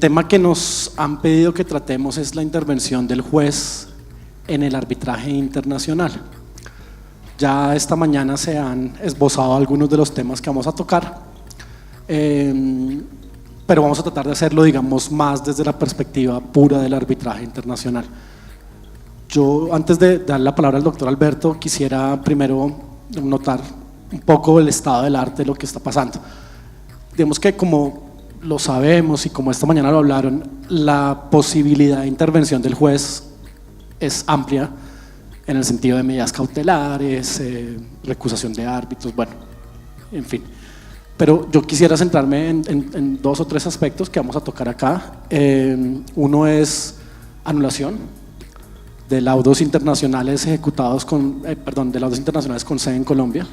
tema que nos han pedido que tratemos es la intervención del juez en el arbitraje internacional. Ya esta mañana se han esbozado algunos de los temas que vamos a tocar, pero vamos a tratar de hacerlo, digamos, más desde la perspectiva pura del arbitraje internacional. Yo, antes de dar la palabra al doctor Alberto, quisiera primero notar un poco el estado del arte de lo que está pasando. Digamos que, como lo sabemos y como esta mañana lo hablaron, la posibilidad de intervención del juez es amplia en el sentido de medidas cautelares, recusación de árbitros, bueno, en fin. Pero yo quisiera centrarme en dos o tres aspectos que vamos a tocar acá. Uno es anulación de laudos internacionales ejecutados de laudos internacionales con sede en Colombia.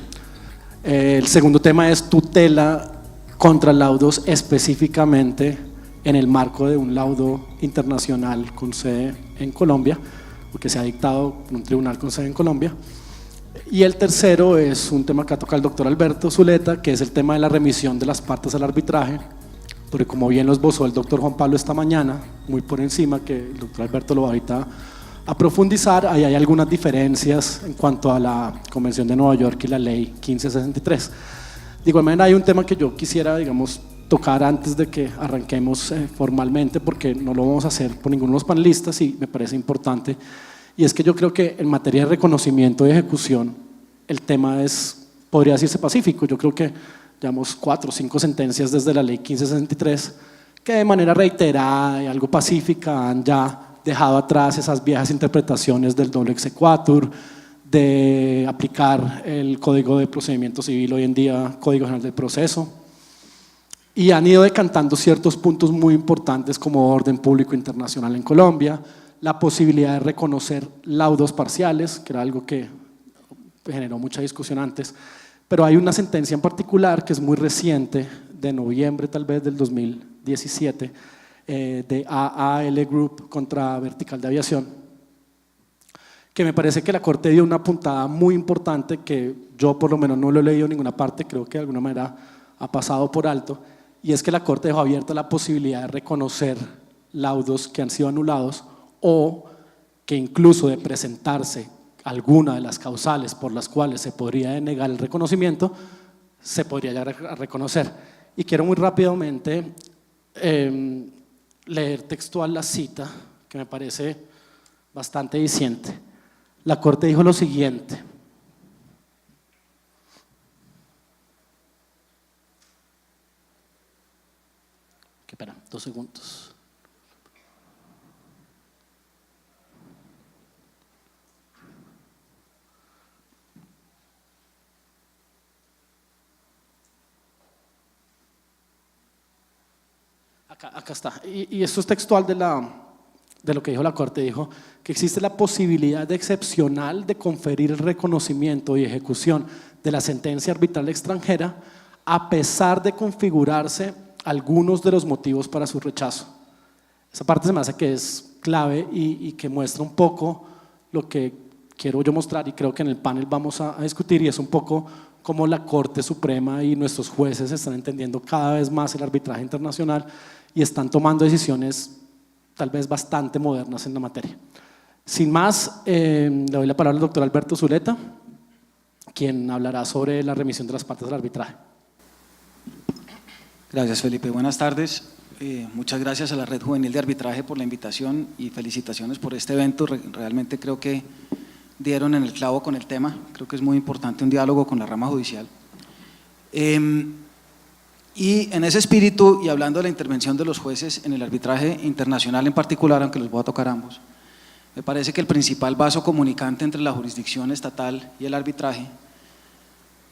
El segundo tema es tutela contra laudos específicamente en el marco de un laudo internacional con sede en Colombia, porque se ha dictado en un tribunal con sede en Colombia. Y el tercero es un tema que toca el doctor Alberto Zuleta, que es el tema de la remisión de las partes al arbitraje, porque como bien lo esbozó el doctor Juan Pablo esta mañana, muy por encima, que el doctor Alberto lo va ahorita a profundizar, ahí hay algunas diferencias en cuanto a la Convención de Nueva York y la Ley 1563. De igual manera, hay un tema que yo quisiera, digamos, tocar antes de que arranquemos formalmente, porque no lo vamos a hacer por ninguno de los panelistas y me parece importante, y es que yo creo que en materia de reconocimiento y ejecución el tema podría decirse pacífico. Yo creo que llevamos 4 o 5 sentencias desde la Ley 1563 que de manera reiterada y algo pacífica han ya dejado atrás esas viejas interpretaciones del doble exequatur, de aplicar el Código de Procedimiento Civil, hoy en día Código General del Proceso, y han ido decantando ciertos puntos muy importantes como orden público internacional en Colombia, la posibilidad de reconocer laudos parciales, que era algo que generó mucha discusión antes, pero hay una sentencia en particular que es muy reciente, de noviembre tal vez del 2017, de AAL Group contra Vertical de Aviación, que me parece que la Corte dio una puntada muy importante que yo por lo menos no lo he leído en ninguna parte, creo que de alguna manera ha pasado por alto, y es que la Corte dejó abierta la posibilidad de reconocer laudos que han sido anulados o que incluso de presentarse alguna de las causales por las cuales se podría denegar el reconocimiento, se podría llegar a reconocer. Y quiero muy rápidamente leer textual la cita, que me parece bastante diciente. La Corte dijo lo siguiente: espera, 2 segundos. Acá está, y esto es textual de lo que dijo la Corte. Dijo que existe la posibilidad excepcional de conferir el reconocimiento y ejecución de la sentencia arbitral extranjera a pesar de configurarse algunos de los motivos para su rechazo. Esa parte se me hace que es clave y que muestra un poco lo que quiero yo mostrar, y creo que en el panel vamos a discutir, y es un poco cómo la Corte Suprema y nuestros jueces están entendiendo cada vez más el arbitraje internacional y están tomando decisiones tal vez bastante modernas en la materia. Sin más, le doy la palabra al doctor Alberto Zuleta, quien hablará sobre la remisión de las partes del arbitraje. Gracias, Felipe. Buenas tardes. Muchas gracias a la Red Juvenil de Arbitraje por la invitación y felicitaciones por este evento. Realmente creo que dieron en el clavo con el tema. Creo que es muy importante un diálogo con la rama judicial. Y en ese espíritu, y hablando de la intervención de los jueces en el arbitraje internacional en particular, aunque los voy a tocar ambos, me parece que el principal vaso comunicante entre la jurisdicción estatal y el arbitraje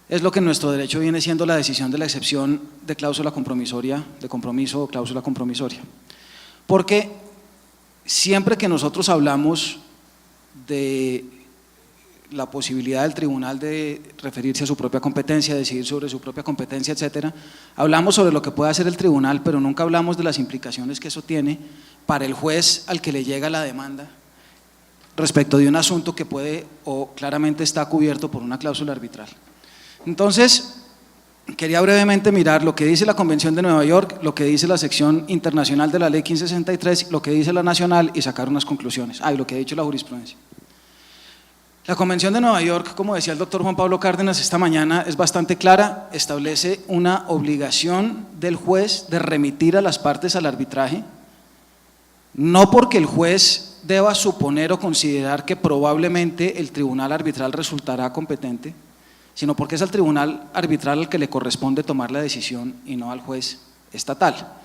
es lo que en nuestro derecho viene siendo la decisión de la excepción de cláusula compromisoria, de compromiso o cláusula compromisoria. Porque siempre que nosotros hablamos de la posibilidad del tribunal de referirse a su propia competencia, decidir sobre su propia competencia, etcétera, hablamos sobre lo que puede hacer el tribunal, pero nunca hablamos de las implicaciones que eso tiene para el juez al que le llega la demanda respecto de un asunto que puede o claramente está cubierto por una cláusula arbitral. Entonces, quería brevemente mirar lo que dice la Convención de Nueva York, lo que dice la sección internacional de la Ley 1563, lo que dice la nacional y sacar unas conclusiones. Y lo que ha dicho la jurisprudencia. La Convención de Nueva York, como decía el doctor Juan Pablo Cárdenas esta mañana, es bastante clara, establece una obligación del juez de remitir a las partes al arbitraje, no porque el juez deba suponer o considerar que probablemente el tribunal arbitral resultará competente, sino porque es al tribunal arbitral al que le corresponde tomar la decisión y no al juez estatal.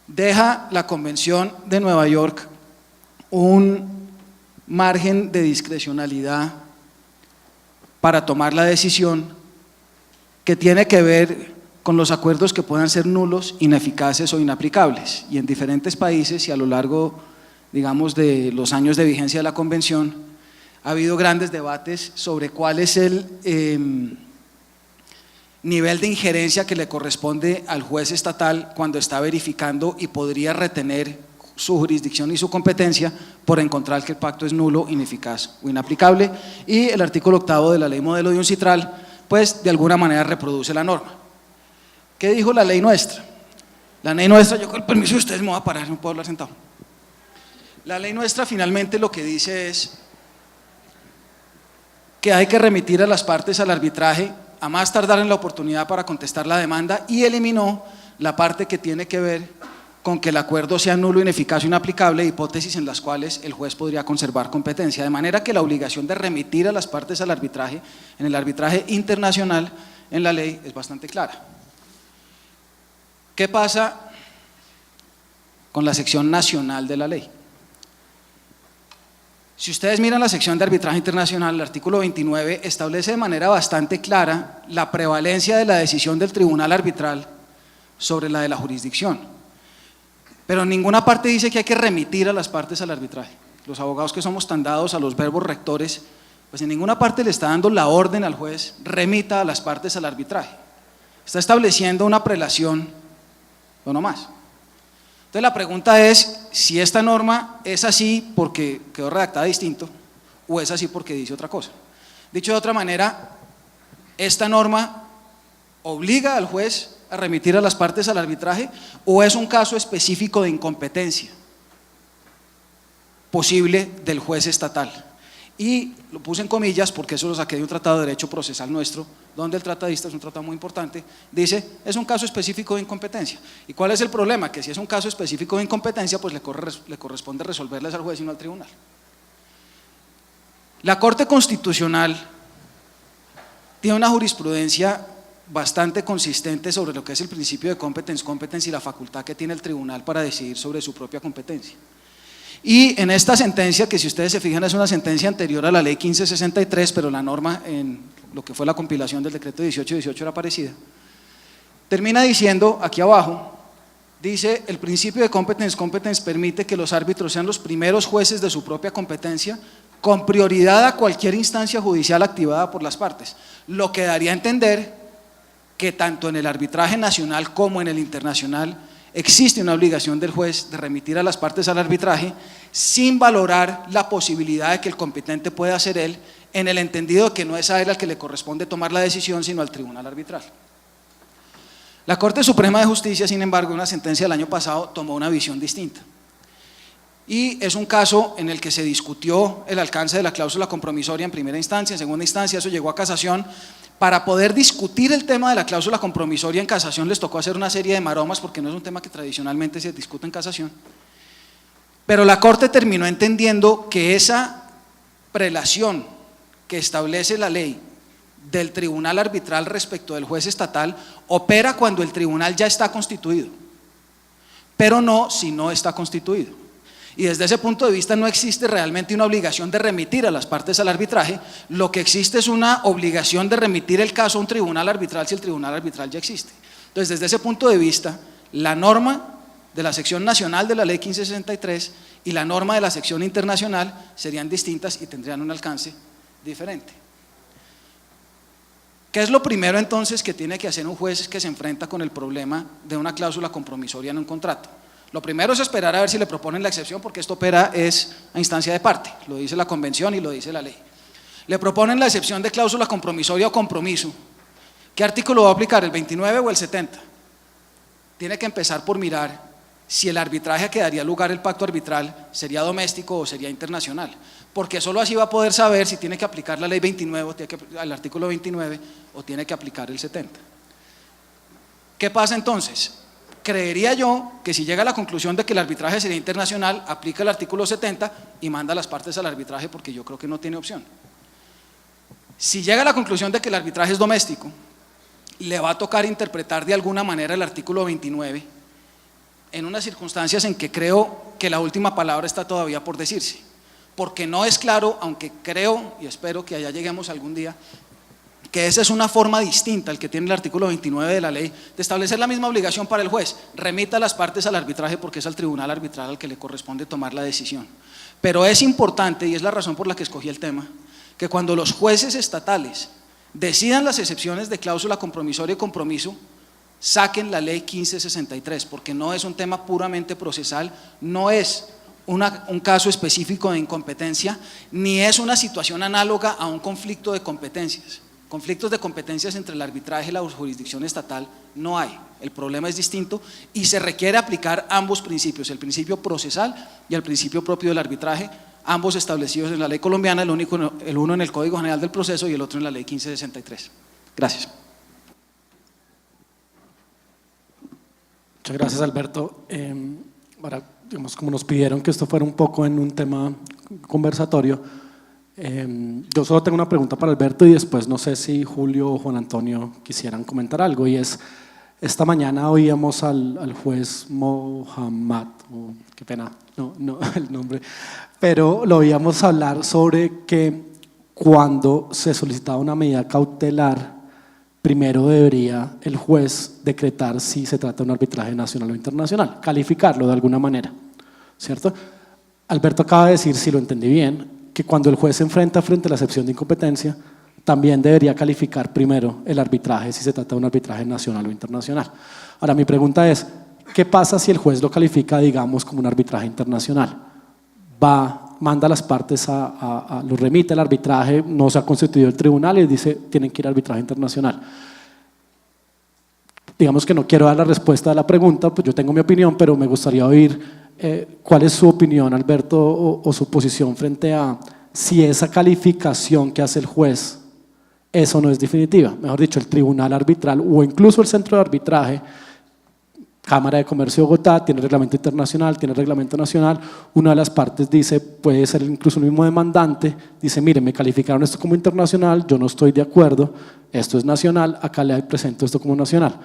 Deja la Convención de Nueva York un margen de discrecionalidad para tomar la decisión que tiene que ver con los acuerdos que puedan ser nulos, ineficaces o inaplicables. Y en diferentes países y a lo largo, digamos, de los años de vigencia de la Convención, ha habido grandes debates sobre cuál es el nivel de injerencia que le corresponde al juez estatal cuando está verificando y podría retener su jurisdicción y su competencia por encontrar que el pacto es nulo, ineficaz o inaplicable, y el artículo 8º de la ley modelo de UNCITRAL pues de alguna manera reproduce la norma. ¿Qué dijo la ley nuestra? La ley nuestra, yo con el permiso de ustedes me voy a parar, no puedo hablar sentado. La ley nuestra finalmente lo que dice es que hay que remitir a las partes al arbitraje a más tardar en la oportunidad para contestar la demanda, y eliminó la parte que tiene que ver con que el acuerdo sea nulo, ineficaz o inaplicable, hipótesis en las cuales el juez podría conservar competencia, de manera que la obligación de remitir a las partes al arbitraje, en el arbitraje internacional, en la ley es bastante clara. ¿Qué pasa con la sección nacional de la ley? Si ustedes miran la sección de arbitraje internacional, el artículo 29 establece de manera bastante clara la prevalencia de la decisión del tribunal arbitral sobre la de la jurisdicción. Pero en ninguna parte dice que hay que remitir a las partes al arbitraje. Los abogados que somos tan dados a los verbos rectores, pues en ninguna parte le está dando la orden al juez, remita a las partes al arbitraje. Está estableciendo una prelación, o no más. Entonces la pregunta es si esta norma es así porque quedó redactada distinto o es así porque dice otra cosa. Dicho de otra manera, esta norma obliga al juez a remitir a las partes al arbitraje o es un caso específico de incompetencia posible del juez estatal. Y lo puse en comillas porque eso lo saqué de un tratado de derecho procesal nuestro, donde el tratadista, es un tratado muy importante, dice es un caso específico de incompetencia. ¿Y cuál es el problema? Que si es un caso específico de incompetencia, pues le corresponde resolverles al juez y no al tribunal. La Corte Constitucional tiene una jurisprudencia bastante consistente sobre lo que es el principio de competence y la facultad que tiene el tribunal para decidir sobre su propia competencia. Y en esta sentencia, que si ustedes se fijan es una sentencia anterior a la ley 1563, pero la norma en lo que fue la compilación del decreto 1818 era parecida, termina diciendo aquí abajo, dice el principio de competence permite que los árbitros sean los primeros jueces de su propia competencia con prioridad a cualquier instancia judicial activada por las partes, lo que daría a entender que tanto en el arbitraje nacional como en el internacional existe una obligación del juez de remitir a las partes al arbitraje sin valorar la posibilidad de que el competente pueda ser él, en el entendido de que no es a él al que le corresponde tomar la decisión, sino al tribunal arbitral. La Corte Suprema de Justicia, sin embargo, en una sentencia del año pasado tomó una visión distinta. Y es un caso en el que se discutió el alcance de la cláusula compromisoria en primera instancia, en segunda instancia eso llegó a casación. Para poder discutir el tema de la cláusula compromisoria en casación les tocó hacer una serie de maromas porque no es un tema que tradicionalmente se discute en casación. Pero la Corte terminó entendiendo que esa prelación que establece la ley del tribunal arbitral respecto del juez estatal opera cuando el tribunal ya está constituido, pero no si no está constituido. Y desde ese punto de vista no existe realmente una obligación de remitir a las partes al arbitraje, lo que existe es una obligación de remitir el caso a un tribunal arbitral si el tribunal arbitral ya existe. Entonces desde ese punto de vista, la norma de la sección nacional de la ley 1563 y la norma de la sección internacional serían distintas y tendrían un alcance diferente. ¿Qué es lo primero entonces que tiene que hacer un juez que se enfrenta con el problema de una cláusula compromisoria en un contrato? Lo primero es esperar a ver si le proponen la excepción, porque esto opera es a instancia de parte, lo dice la convención y lo dice la ley. Le proponen la excepción de cláusula compromisoria o compromiso, ¿Qué artículo va a aplicar, el 29 o el 70? Tiene que empezar por mirar si el arbitraje a que daría lugar el pacto arbitral sería doméstico o sería internacional, porque solo así va a poder saber si tiene que aplicar la ley 29, el artículo 29, o tiene que aplicar el 70. ¿Qué pasa entonces? Creería yo que si llega a la conclusión de que el arbitraje sería internacional, aplica el artículo 70 y manda a las partes al arbitraje, porque yo creo que no tiene opción. Si llega a la conclusión de que el arbitraje es doméstico, le va a tocar interpretar de alguna manera el artículo 29 en unas circunstancias en que creo que la última palabra está todavía por decirse, porque no es claro, aunque creo y espero que allá lleguemos algún día, que esa es una forma distinta al que tiene el artículo 29 de la ley de establecer la misma obligación para el juez: remita las partes al arbitraje, porque es al tribunal arbitral al que le corresponde tomar la decisión. Pero es importante, y es la razón por la que escogí el tema, que cuando los jueces estatales decidan las excepciones de cláusula compromisoria y compromiso, saquen la ley 1563, porque no es un tema puramente procesal, no es un caso específico de incompetencia, ni es una situación análoga a un conflicto de competencias. Conflictos de competencias entre el arbitraje y la jurisdicción estatal no hay, el problema es distinto y se requiere aplicar ambos principios, el principio procesal y el principio propio del arbitraje, ambos establecidos en la ley colombiana, el uno en el Código General del Proceso y el otro en la ley 1563. Gracias. Muchas gracias, Alberto. Ahora, digamos, como nos pidieron que esto fuera un poco en un tema conversatorio, yo solo tengo una pregunta para Alberto y después no sé si Julio o Juan Antonio quisieran comentar algo, y es: esta mañana oíamos al juez Mohammad, qué pena, no el nombre, pero lo oíamos hablar sobre que cuando se solicitaba una medida cautelar, primero debería el juez decretar si se trata de un arbitraje nacional o internacional, calificarlo de alguna manera, ¿cierto? Alberto acaba de decir, si lo entendí bien, que cuando el juez se enfrenta frente a la excepción de incompetencia, también debería calificar primero el arbitraje, si se trata de un arbitraje nacional o internacional. Ahora, mi pregunta es: ¿qué pasa si el juez lo califica, digamos, como un arbitraje internacional? Manda a las partes, lo remite al arbitraje, no se ha constituido el tribunal y dice tienen que ir al arbitraje internacional. Digamos que no quiero dar la respuesta a la pregunta, pues yo tengo mi opinión, pero me gustaría oír cuál es su opinión, Alberto, o su posición frente a si esa calificación que hace el juez, eso no es definitiva. Mejor dicho, el tribunal arbitral o incluso el centro de arbitraje, Cámara de Comercio de Bogotá, tiene reglamento internacional, tiene reglamento nacional, una de las partes dice, puede ser incluso el mismo demandante, dice mire, me calificaron esto como internacional, yo no estoy de acuerdo, esto es nacional, acá le presento esto como nacional,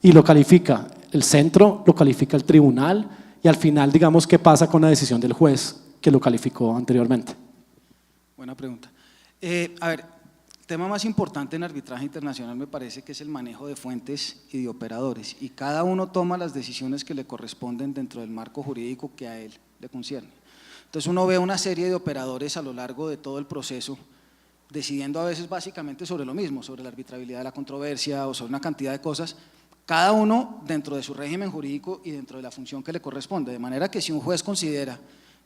y lo califica el centro, lo califica el tribunal, y al final, digamos, ¿qué pasa con la decisión del juez que lo calificó anteriormente? Buena pregunta. A ver, el tema más importante en arbitraje internacional me parece que es el manejo de fuentes y de operadores, y cada uno toma las decisiones que le corresponden dentro del marco jurídico que a él le concierne. Entonces uno ve una serie de operadores a lo largo de todo el proceso, decidiendo a veces básicamente sobre lo mismo, sobre la arbitrabilidad de la controversia o sobre una cantidad de cosas, cada uno dentro de su régimen jurídico y dentro de la función que le corresponde, de manera que si un juez considera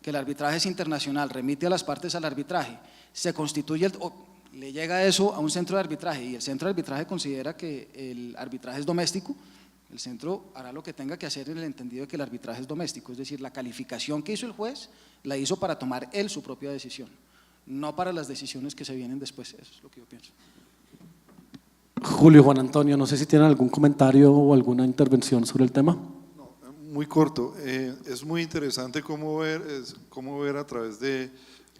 que el arbitraje es internacional, remite a las partes al arbitraje, se constituye, le llega eso a un centro de arbitraje y el centro de arbitraje considera que el arbitraje es doméstico, el centro hará lo que tenga que hacer en el entendido de que el arbitraje es doméstico, es decir, la calificación que hizo el juez la hizo para tomar él su propia decisión, no para las decisiones que se vienen después, eso es lo que yo pienso. Julio, Juan Antonio, no sé si tienen algún comentario o alguna intervención sobre el tema. No, muy corto, es muy interesante cómo ver a través de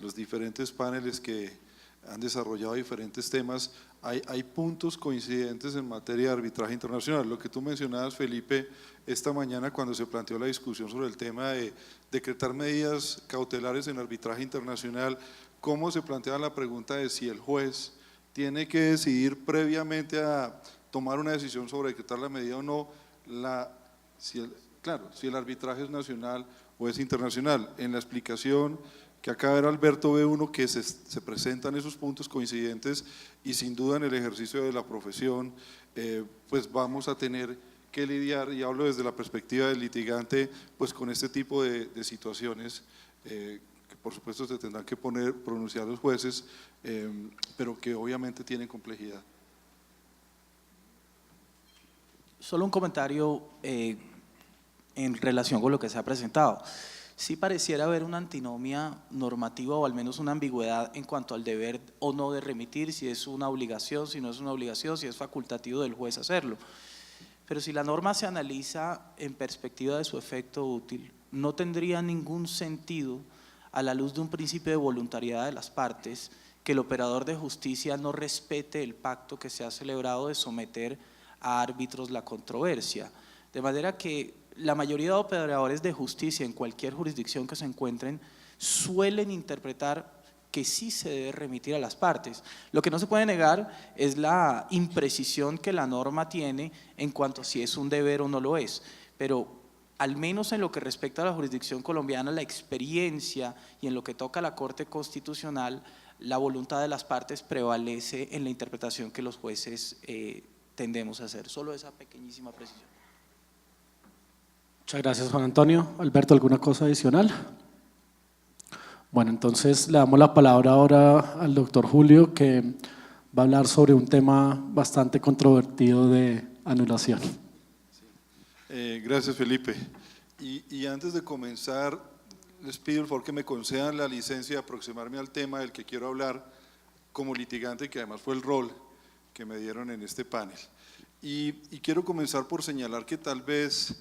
los diferentes paneles que han desarrollado diferentes temas, hay puntos coincidentes en materia de arbitraje internacional. Lo que tú mencionabas, Felipe, esta mañana cuando se planteó la discusión sobre el tema de decretar medidas cautelares en arbitraje internacional, cómo se planteaba la pregunta de si el juez tiene que decidir previamente a tomar una decisión sobre decretar la medida o no, si el arbitraje es nacional o es internacional. En la explicación que acaba de ver Alberto ve uno que se presentan esos puntos coincidentes y sin duda en el ejercicio de la profesión pues vamos a tener que lidiar, y hablo desde la perspectiva del litigante, pues con este tipo de situaciones que por supuesto se tendrán que pronunciar los jueces, pero que obviamente tienen complejidad. Solo un comentario en relación con lo que se ha presentado. Sí pareciera haber una antinomia normativa o al menos una ambigüedad en cuanto al deber o no de remitir, si es una obligación, si no es una obligación, si es facultativo del juez hacerlo. Pero si la norma se analiza en perspectiva de su efecto útil, no tendría ningún sentido, a la luz de un principio de voluntariedad de las partes, que el operador de justicia no respete el pacto que se ha celebrado de someter a árbitros la controversia. De manera que la mayoría de operadores de justicia en cualquier jurisdicción que se encuentren suelen interpretar que sí se debe remitir a las partes. Lo que no se puede negar es la imprecisión que la norma tiene en cuanto a si es un deber o no lo es, pero al menos en lo que respecta a la jurisdicción colombiana, la experiencia y en lo que toca a la Corte Constitucional, la voluntad de las partes prevalece en la interpretación que los jueces tendemos a hacer. Solo esa pequeñísima precisión. Muchas gracias, Juan Antonio. Alberto, ¿alguna cosa adicional? Bueno, entonces le damos la palabra ahora al doctor Julio, que va a hablar sobre un tema bastante controvertido de anulación. Gracias, Felipe. Y antes de comenzar, les pido el favor que me concedan la licencia de aproximarme al tema del que quiero hablar como litigante, que además fue el rol que me dieron en este panel. Y quiero comenzar por señalar que tal vez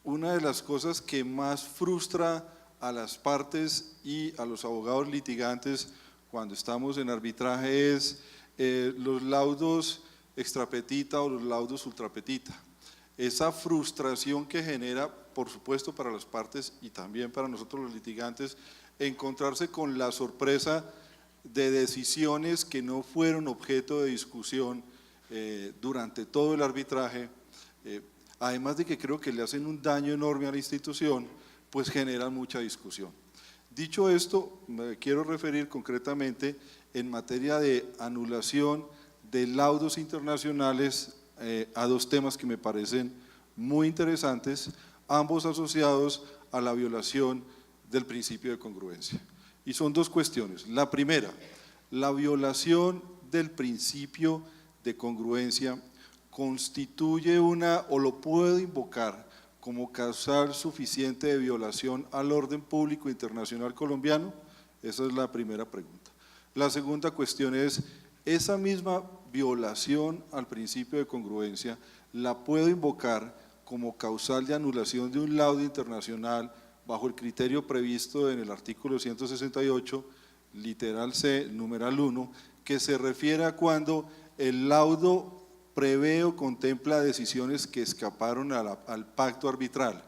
una de las cosas que más frustra a las partes y a los abogados litigantes cuando estamos en arbitraje es los laudos extrapetita o los laudos ultrapetita. Esa frustración que genera, por supuesto, para las partes y también para nosotros los litigantes, encontrarse con la sorpresa de decisiones que no fueron objeto de discusión durante todo el arbitraje, además de que creo que le hacen un daño enorme a la institución, pues generan mucha discusión. Dicho esto, me quiero referir concretamente en materia de anulación de laudos internacionales a dos temas que me parecen muy interesantes, ambos asociados a la violación del principio de congruencia. Y son dos cuestiones. La primera, la violación del principio de congruencia constituye o lo puede invocar como causal suficiente de violación al orden público internacional colombiano. Esa es la primera pregunta. La segunda cuestión es, esa misma violación al principio de congruencia la puedo invocar como causal de anulación de un laudo internacional bajo el criterio previsto en el artículo 168, literal C, numeral 1, que se refiere a cuando el laudo prevé o contempla decisiones que escaparon al pacto arbitral.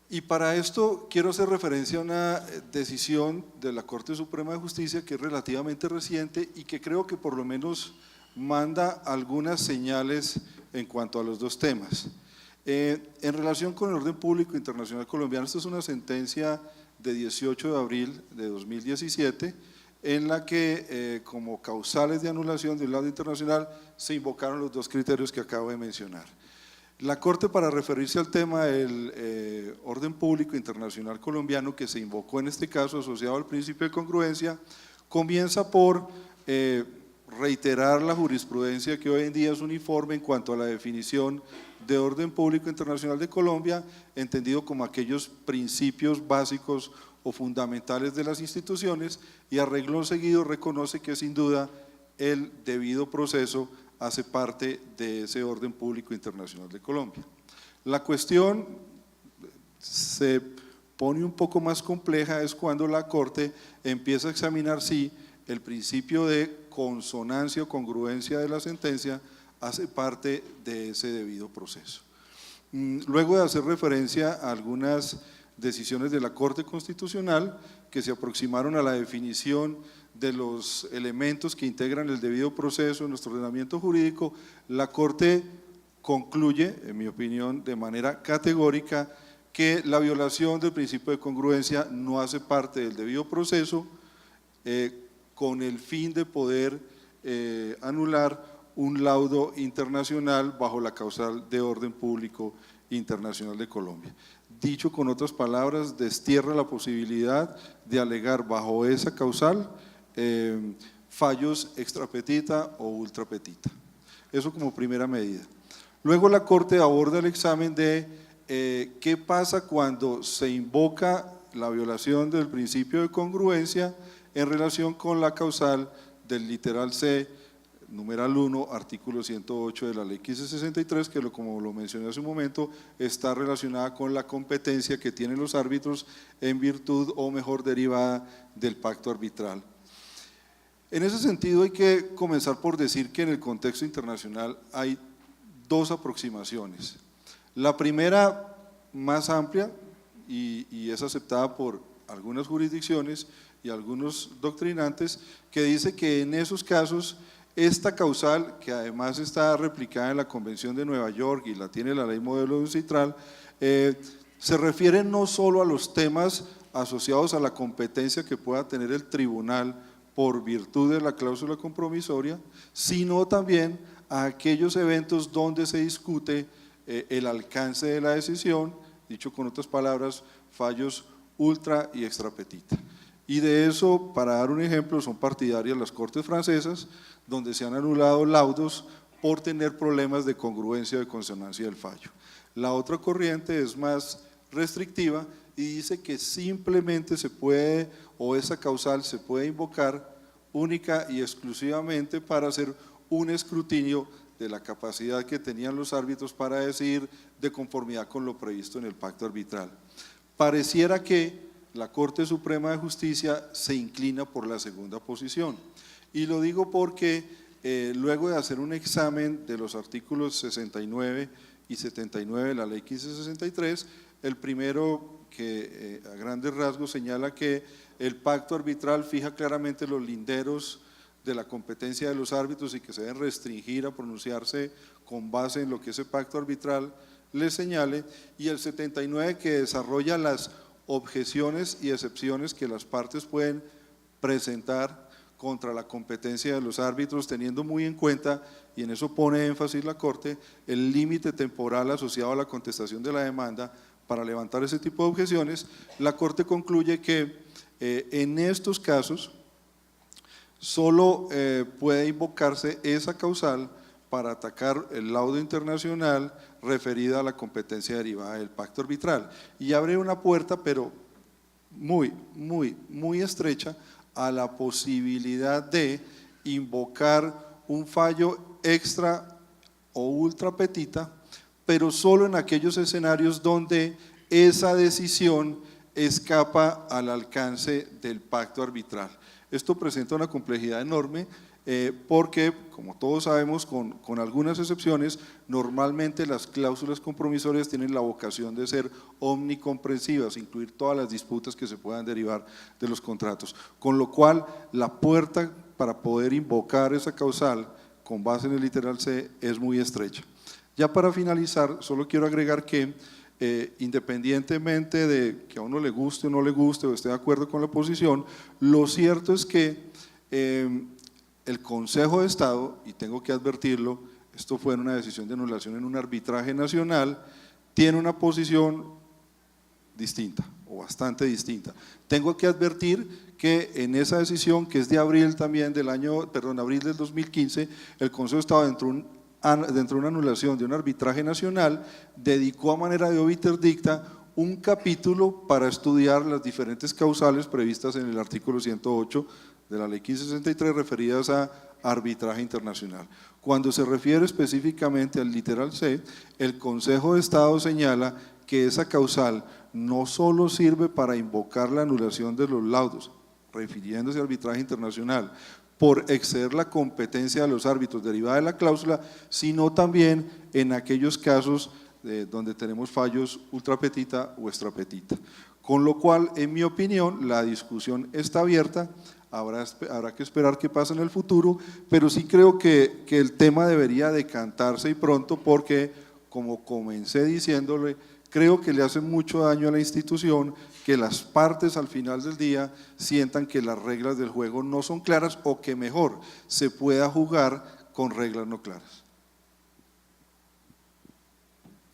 Y para esto quiero hacer referencia a una decisión de la Corte Suprema de Justicia que es relativamente reciente y que creo que por lo menos manda algunas señales en cuanto a los dos temas. En relación con el orden público internacional colombiano, esta es una sentencia de 18 de abril de 2017 en la que como causales de anulación de un laudo internacional se invocaron los dos criterios que acabo de mencionar. La Corte, para referirse al tema del orden público internacional colombiano que se invocó en este caso asociado al principio de congruencia, comienza por reiterar la jurisprudencia que hoy en día es uniforme en cuanto a la definición de orden público internacional de Colombia, entendido como aquellos principios básicos o fundamentales de las instituciones, y a renglón seguido reconoce que sin duda el debido proceso hace parte de ese orden público internacional de Colombia. La cuestión se pone un poco más compleja es cuando la Corte empieza a examinar si el principio de consonancia o congruencia de la sentencia hace parte de ese debido proceso. Luego de hacer referencia a algunas decisiones de la Corte Constitucional que se aproximaron a la definición de los elementos que integran el debido proceso en nuestro ordenamiento jurídico, la Corte concluye, en mi opinión, de manera categórica que la violación del principio de congruencia no hace parte del debido proceso con el fin de poder anular un laudo internacional bajo la causal de orden público internacional de Colombia. Dicho con otras palabras, destierra la posibilidad de alegar bajo esa causal fallos extrapetita o ultrapetita. Eso como primera medida. Luego la Corte aborda el examen de qué pasa cuando se invoca la violación del principio de congruencia en relación con la causal del literal C, numeral 1, artículo 108 de la ley 1563, que como lo mencioné hace un momento, está relacionada con la competencia que tienen los árbitros en virtud o mejor derivada del pacto arbitral. En ese sentido hay que comenzar por decir que en el contexto internacional hay dos aproximaciones. La primera, más amplia, y es aceptada por algunas jurisdicciones y algunos doctrinantes, que dice que en esos casos esta causal, que además está replicada en la Convención de Nueva York y la tiene la ley modelo de UNCITRAL, se refiere no solo a los temas asociados a la competencia que pueda tener el tribunal por virtud de la cláusula compromisoria, sino también a aquellos eventos donde se discute el alcance de la decisión, dicho con otras palabras, fallos ultra y extra petita. Y de eso, para dar un ejemplo, son partidarias las Cortes francesas, donde se han anulado laudos por tener problemas de congruencia o de consonancia del fallo. La otra corriente es más restrictiva y dice que simplemente se puede, o esa causal se puede invocar única y exclusivamente para hacer un escrutinio de la capacidad que tenían los árbitros para decidir de conformidad con lo previsto en el pacto arbitral. Pareciera que la Corte Suprema de Justicia se inclina por la segunda posición, y lo digo porque luego de hacer un examen de los artículos 69 y 79 de la ley 1563, el primero que a grandes rasgos señala que el pacto arbitral fija claramente los linderos de la competencia de los árbitros y que se deben restringir a pronunciarse con base en lo que ese pacto arbitral les señale, y el 79 que desarrolla las objeciones y excepciones que las partes pueden presentar contra la competencia de los árbitros, teniendo muy en cuenta, y en eso pone énfasis la Corte, el límite temporal asociado a la contestación de la demanda para levantar ese tipo de objeciones. La Corte concluye que en estos casos solo puede invocarse esa causal para atacar el laudo internacional referida a la competencia derivada del pacto arbitral, y abre una puerta, pero muy estrecha, a la posibilidad de invocar un fallo extra o ultra petita, pero solo en aquellos escenarios donde esa decisión escapa al alcance del pacto arbitral. Esto presenta una complejidad enorme porque, como todos sabemos, con algunas excepciones, normalmente las cláusulas compromisorias tienen la vocación de ser omnicomprensivas, incluir todas las disputas que se puedan derivar de los contratos, con lo cual la puerta para poder invocar esa causal con base en el literal C es muy estrecha. Ya para finalizar, solo quiero agregar que independientemente de que a uno le guste o no le guste o esté de acuerdo con la posición, lo cierto es que el Consejo de Estado, y tengo que advertirlo, esto fue en una decisión de anulación en un arbitraje nacional, tiene una posición distinta o bastante distinta. Tengo que advertir que en esa decisión, que es de abril también abril del 2015, el Consejo de Estado dentro de una anulación de un arbitraje nacional, dedicó a manera de obiter dicta un capítulo para estudiar las diferentes causales previstas en el artículo 108 de la ley 1563 referidas a arbitraje internacional. Cuando se refiere específicamente al literal C, el Consejo de Estado señala que esa causal no solo sirve para invocar la anulación de los laudos, refiriéndose al arbitraje internacional, por exceder la competencia de los árbitros derivada de la cláusula, sino también en aquellos casos donde tenemos fallos ultra petita o extra petita. Con lo cual, en mi opinión, la discusión está abierta, habrá que esperar qué pasa en el futuro, pero sí creo que el tema debería decantarse y pronto, porque, como comencé diciéndole, creo que le hace mucho daño a la institución que las partes al final del día sientan que las reglas del juego no son claras, o que mejor se pueda jugar con reglas no claras.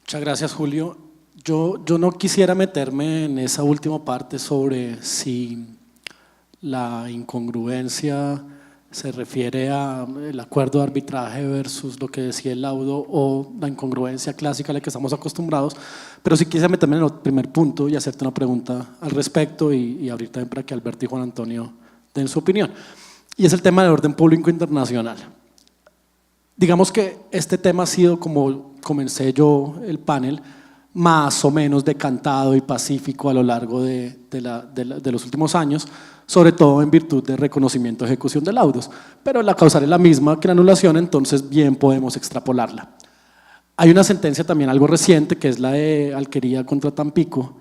Muchas gracias, Julio. Yo no quisiera meterme en esa última parte sobre si la incongruencia se refiere al acuerdo de arbitraje versus lo que decía el laudo o la incongruencia clásica a la que estamos acostumbrados, pero sí quise meterme en el primer punto y hacerte una pregunta al respecto y abrir también para que Alberto y Juan Antonio den su opinión. Y es el tema del orden público internacional. Digamos que este tema ha sido, como comencé yo el panel, más o menos decantado y pacífico a lo largo de los últimos años, sobre todo en virtud de reconocimiento y ejecución de laudos, pero la causal es la misma que la anulación, entonces bien podemos extrapolarla. Hay una sentencia también algo reciente, que es la de Alquería contra Tampico,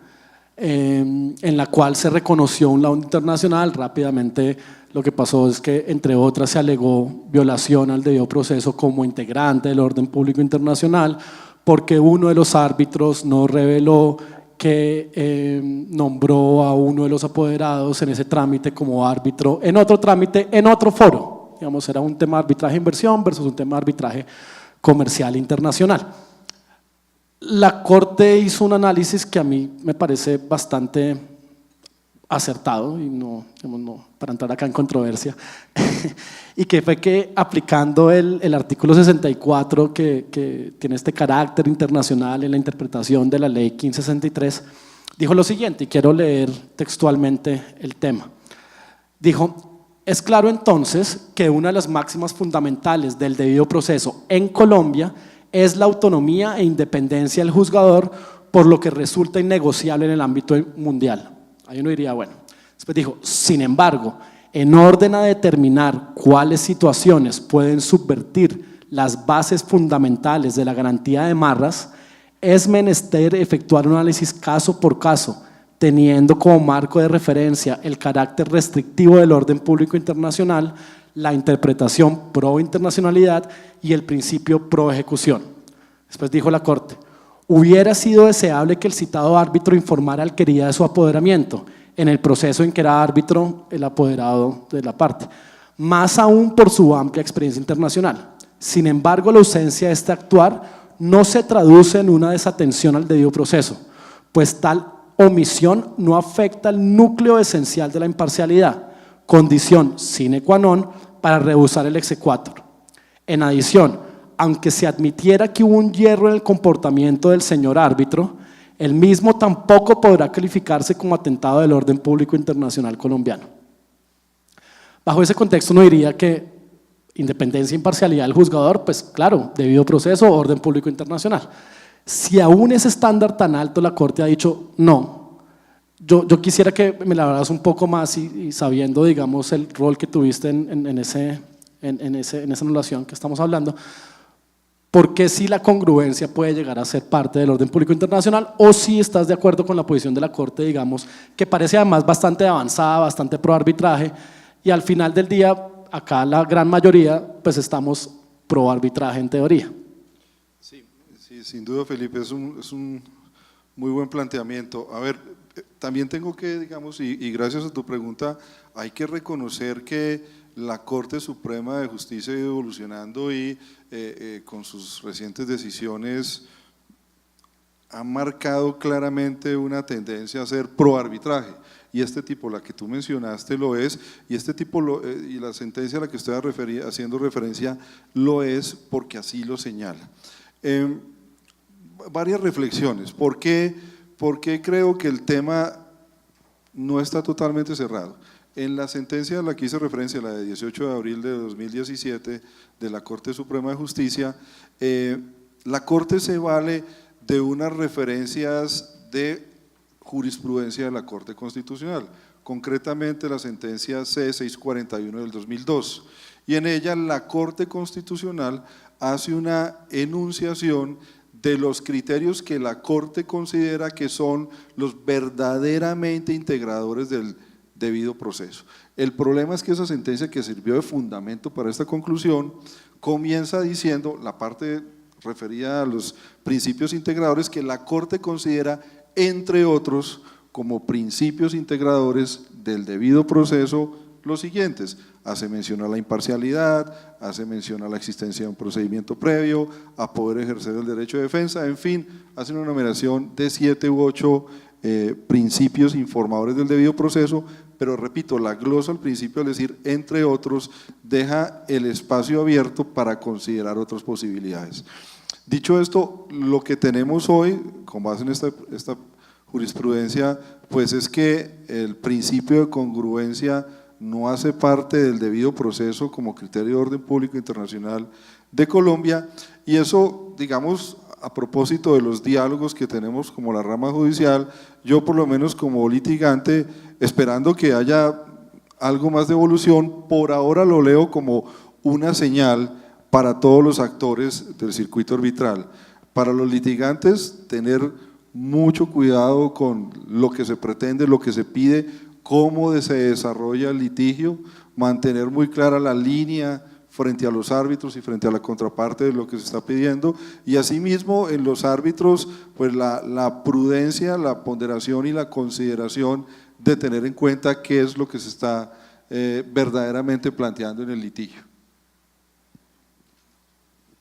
en la cual se reconoció un laudo internacional. Rápidamente lo que pasó es que, entre otras, se alegó violación al debido proceso como integrante del orden público internacional, porque uno de los árbitros no reveló que nombró a uno de los apoderados en ese trámite como árbitro en otro trámite, en otro foro. Digamos, era un tema de arbitraje de inversión versus un tema de arbitraje comercial internacional. La Corte hizo un análisis que a mí me parece bastante acertado, y no para entrar acá en controversia, y que fue que, aplicando el artículo 64 que tiene este carácter internacional en la interpretación de la ley 1563, dijo lo siguiente, y quiero leer textualmente el tema. Dijo: es claro entonces que una de las máximas fundamentales del debido proceso en Colombia es la autonomía e independencia del juzgador, por lo que resulta innegociable en el ámbito mundial. Ahí uno diría, bueno. Después dijo: sin embargo, en orden a determinar cuáles situaciones pueden subvertir las bases fundamentales de la garantía de Marras, es menester efectuar un análisis caso por caso, teniendo como marco de referencia el carácter restrictivo del orden público internacional, la interpretación pro internacionalidad y el principio pro ejecución. Después dijo la Corte: hubiera sido deseable que el citado árbitro informara al Alquería de su apoderamiento en el proceso en que era árbitro el apoderado de la parte, más aún por su amplia experiencia internacional. Sin embargo, la ausencia de este actuar no se traduce en una desatención al debido proceso, pues tal omisión no afecta el núcleo esencial de la imparcialidad, condición sine qua non para rehusar el exequatur. En adición, aunque se admitiera que hubo un hierro en el comportamiento del señor árbitro, el mismo tampoco podrá calificarse como atentado del orden público internacional colombiano. Bajo ese contexto uno diría que independencia e imparcialidad del juzgador, pues claro, debido proceso, orden público internacional. Si aún ese estándar tan alto la Corte ha dicho no, yo quisiera que me la hablaras un poco más y sabiendo, digamos, el rol que tuviste en esa anulación que estamos hablando, ¿por qué si la congruencia puede llegar a ser parte del orden público internacional, o si estás de acuerdo con la posición de la Corte, digamos, que parece además bastante avanzada, bastante pro arbitraje, y al final del día, acá la gran mayoría, pues estamos pro arbitraje en teoría? Sí, sin duda, Felipe, es un muy buen planteamiento. A ver, también tengo que, digamos, y gracias a tu pregunta, hay que reconocer que la Corte Suprema de Justicia ha ido evolucionando y con sus recientes decisiones ha marcado claramente una tendencia a ser pro arbitraje, y este tipo, la que tú mencionaste, lo es, y este tipo y la sentencia a la que estoy haciendo referencia lo es porque así lo señala. Varias reflexiones. ¿Por qué creo que el tema no está totalmente cerrado? En la sentencia a la que hice referencia, la de 18 de abril de 2017 de la Corte Suprema de Justicia, la Corte se vale de unas referencias de jurisprudencia de la Corte Constitucional, concretamente la sentencia C641 del 2002, y en ella la Corte Constitucional hace una enunciación de los criterios que la Corte considera que son los verdaderamente integradores del debido proceso. El problema es que esa sentencia, que sirvió de fundamento para esta conclusión, comienza diciendo, la parte referida a los principios integradores, que la Corte considera, entre otros, como principios integradores del debido proceso los siguientes: hace mención a la imparcialidad, hace mención a la existencia de un procedimiento previo, a poder ejercer el derecho de defensa, en fin, hace una numeración de 7 u 8 principios informadores del debido proceso, pero repito, la glosa al principio al decir entre otros deja el espacio abierto para considerar otras posibilidades. Dicho esto, lo que tenemos hoy, con base en esta jurisprudencia, pues es que el principio de congruencia no hace parte del debido proceso como criterio de orden público internacional de Colombia, y eso, digamos, a propósito de los diálogos que tenemos como la rama judicial, yo por lo menos como litigante, esperando que haya algo más de evolución, por ahora lo leo como una señal para todos los actores del circuito arbitral. Para los litigantes, tener mucho cuidado con lo que se pretende, lo que se pide, cómo se desarrolla el litigio, mantener muy clara la línea frente a los árbitros y frente a la contraparte de lo que se está pidiendo, y asimismo en los árbitros pues la prudencia, la ponderación y la consideración de tener en cuenta qué es lo que se está verdaderamente planteando en el litigio.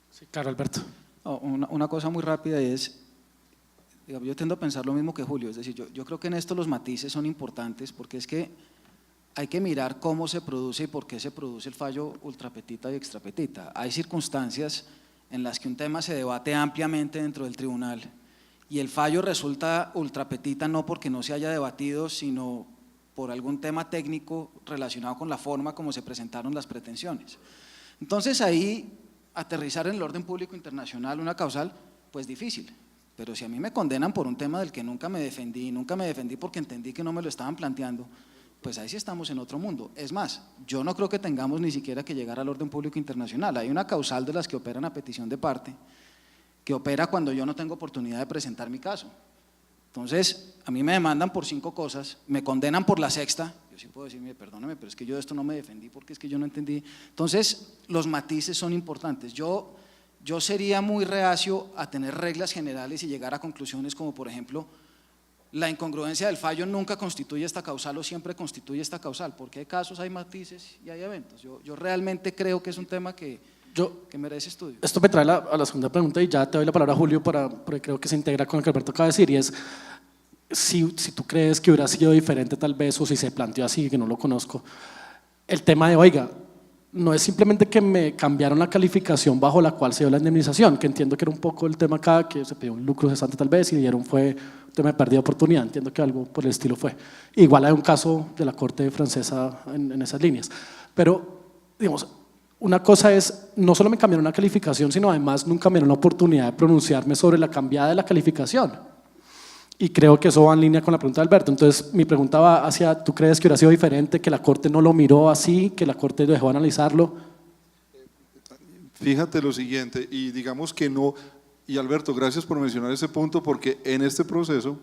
Sí, claro, Alberto. Una cosa muy rápida es, digamos, yo tiendo a pensar lo mismo que Julio, es decir, yo creo que en esto los matices son importantes, porque es que hay que mirar cómo se produce y por qué se produce el fallo ultrapetita y extrapetita. Hay circunstancias en las que un tema se debate ampliamente dentro del tribunal y el fallo resulta ultrapetita no porque no se haya debatido, sino por algún tema técnico relacionado con la forma como se presentaron las pretensiones. Entonces ahí aterrizar en el orden público internacional una causal, pues difícil. Pero si a mí me condenan por un tema del que nunca me defendí porque entendí que no me lo estaban planteando, pues ahí sí estamos en otro mundo. Es más, yo no creo que tengamos ni siquiera que llegar al orden público internacional. Hay una causal de las que operan a petición de parte, que opera cuando yo no tengo oportunidad de presentar mi caso. Entonces, a mí me demandan por 5 cosas, me condenan por la sexta, yo sí puedo decir, mire, perdóneme, pero es que yo de esto no me defendí porque es que yo no entendí. Entonces, los matices son importantes. Yo sería muy reacio a tener reglas generales y llegar a conclusiones como, por ejemplo, la incongruencia del fallo nunca constituye esta causal o siempre constituye esta causal, porque hay casos, hay matices y hay eventos. Yo realmente creo que es un tema que merece estudio. Esto me trae a la segunda pregunta y ya te doy la palabra a Julio porque creo que se integra con lo que Alberto acaba de decir, y es si tú crees que hubiera sido diferente tal vez, o si se planteó así, que no lo conozco, el tema de, oiga, no es simplemente que me cambiaron la calificación bajo la cual se dio la indemnización, que entiendo que era un poco el tema acá, que se pidió un lucro cesante tal vez y dieron fue un tema de pérdida de oportunidad, entiendo que algo por el estilo fue. Igual hay un caso de la Corte francesa en esas líneas, pero digamos, una cosa es, no solo me cambiaron la calificación, sino además nunca me dieron la oportunidad de pronunciarme sobre la cambiada de la calificación. Y creo que eso va en línea con la pregunta de Alberto. Entonces, mi pregunta va hacia, ¿tú crees que hubiera sido diferente, que la Corte no lo miró así, que la Corte dejó analizarlo? Fíjate lo siguiente, y digamos que no, y Alberto, gracias por mencionar ese punto, porque en este proceso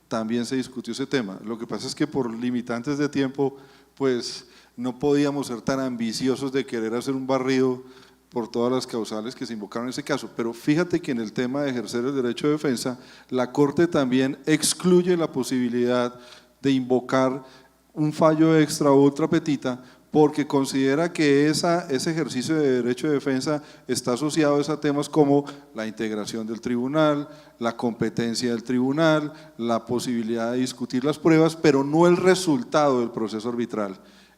también se discutió ese tema. Lo que pasa es que por limitantes de tiempo, pues no podíamos ser tan ambiciosos de querer hacer un barrido por todas las causales que se invocaron en ese caso, pero fíjate que en el tema de ejercer el derecho de defensa, la Corte también excluye la posibilidad de invocar un fallo extra o ultra petita, porque considera que ese ejercicio de derecho de defensa está asociado a temas como la integración del tribunal, la competencia del tribunal, la posibilidad de discutir las pruebas, pero no el resultado del proceso arbitral.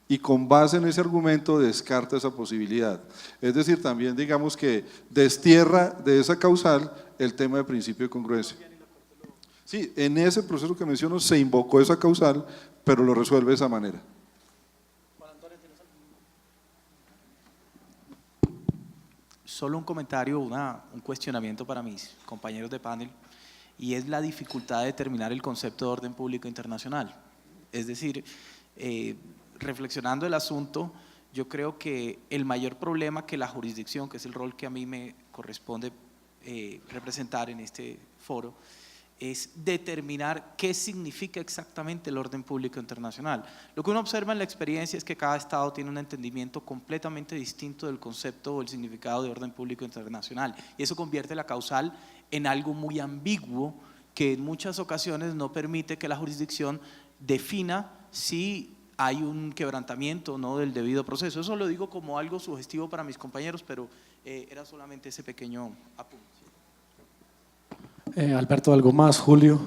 Y con base en ese argumento descarta esa posibilidad. Es decir, también digamos que destierra de esa causal el tema de principio de congruencia. Sí, en ese proceso que menciono se invocó esa causal, pero lo resuelve de esa manera. Solo un comentario, un cuestionamiento para mis compañeros de panel, y es la dificultad de determinar el concepto de orden público internacional. Es decir, reflexionando el asunto, yo creo que el mayor problema que la jurisdicción, que es el rol que a mí me corresponde representar en este foro, es determinar qué significa exactamente el orden público internacional. Lo que uno observa en la experiencia es que cada estado tiene un entendimiento completamente distinto del concepto o el significado de orden público internacional, y eso convierte la causal en algo muy ambiguo que en muchas ocasiones no permite que la jurisdicción defina si hay un quebrantamiento o no del debido proceso. Eso lo digo como algo sugestivo para mis compañeros, pero era solamente ese pequeño apunte. Alberto, ¿algo más? Julio.